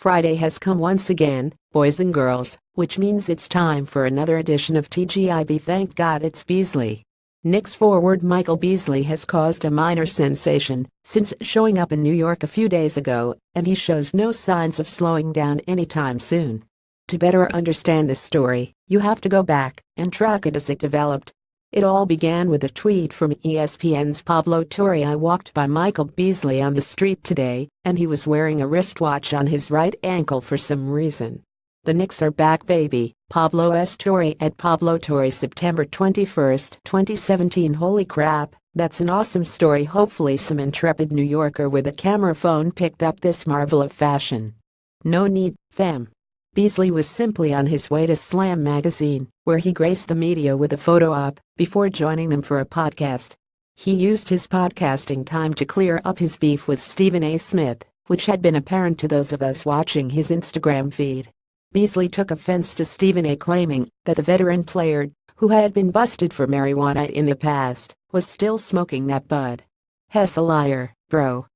Friday has come once again, boys and girls, which means it's time for another edition of T.G.I.B. Thank God it's Beasley. Knicks forward Michael Beasley has caused a minor sensation since showing up in New York a few days ago, and he shows no signs of slowing down anytime soon. To better understand this story, you have to go back and track it as it developed. It all began with a tweet from ESPN's Pablo Torre. "I walked by Michael Beasley on the street today, and he was wearing a wristwatch on his right ankle for some reason. The Knicks are back, baby." Pablo S. Torre at Pablo Torre, September 21, 2017. Holy crap, that's an awesome story. Hopefully some intrepid New Yorker with a camera phone picked up this marvel of fashion. No need, fam. Beasley was simply on his way to Slam magazine, where he graced the media with a photo op before joining them for a podcast. He used his podcasting time to clear up his beef with Stephen A. Smith, which had been apparent to those of us watching his Instagram feed. Beasley took offense to Stephen A. claiming that the veteran player, who had been busted for marijuana in the past, was still smoking that bud. "Hess a liar, bro."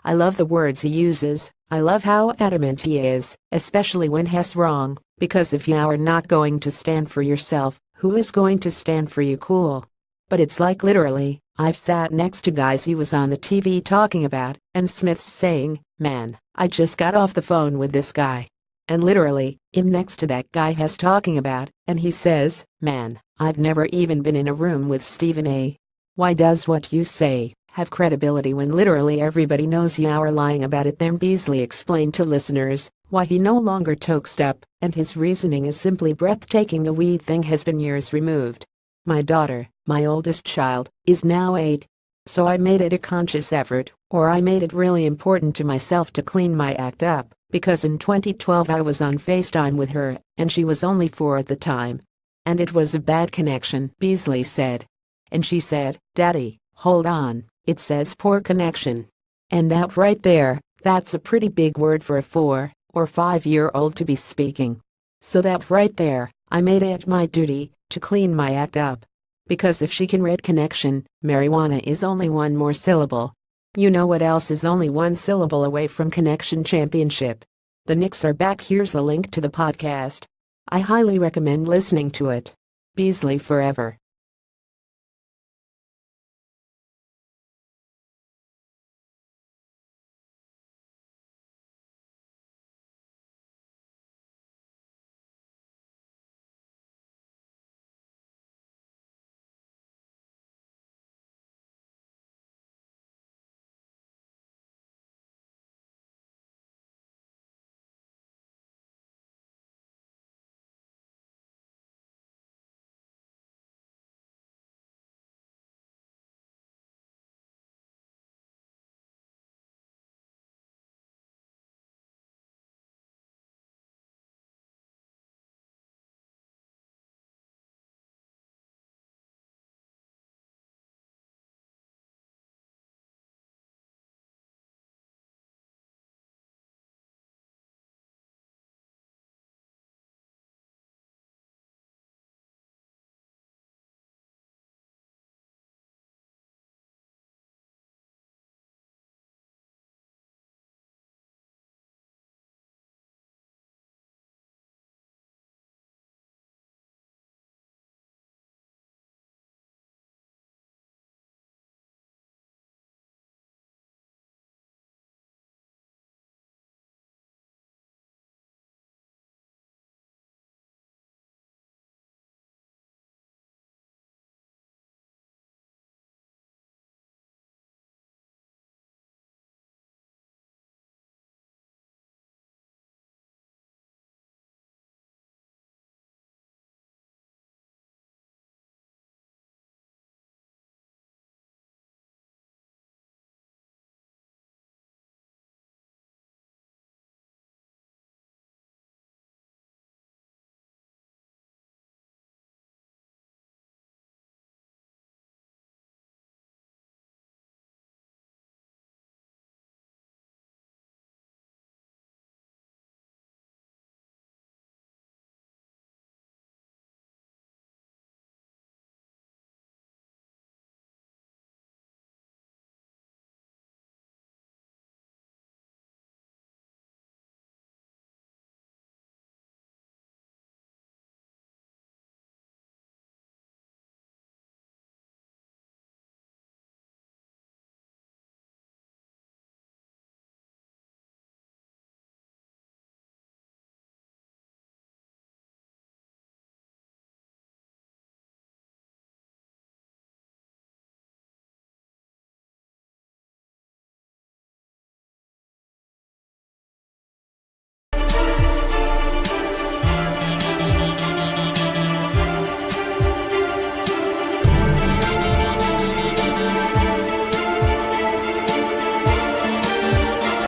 I love the words he uses. I love how adamant he is, especially when Hess wrong, because if you are not going to stand for yourself, who is going to stand for you? Cool. But it's like literally, I've sat next to guys he was on the TV talking about, and Smith's saying, "Man, I just got off the phone with this guy." And literally, I'm next to that guy Hess talking about, and he says, "Man, I've never even been in a room with Stephen A." Why does what you say have credibility when literally everybody knows you are lying about it? Then Beasley explained to listeners why he no longer toked up, and his reasoning is simply breathtaking. "The weed thing has been years removed. My daughter, my oldest child, is now 8. So I made it a conscious effort, or I made it really important to myself to clean my act up, because in 2012 I was on FaceTime with her, and she was only 4 at the time. And it was a bad connection," Beasley said. "And she said, 'Daddy, hold on, it says poor connection.' And that right there, that's a pretty big word for a 4 or 5-year-old to be speaking. So that right there, I made it my duty to clean my act up. Because if she can read connection, marijuana is only one more syllable. You know what else is only one syllable away from connection? Championship. The Knicks are back." Here's a link to the podcast. I highly recommend listening to it. Beasley forever.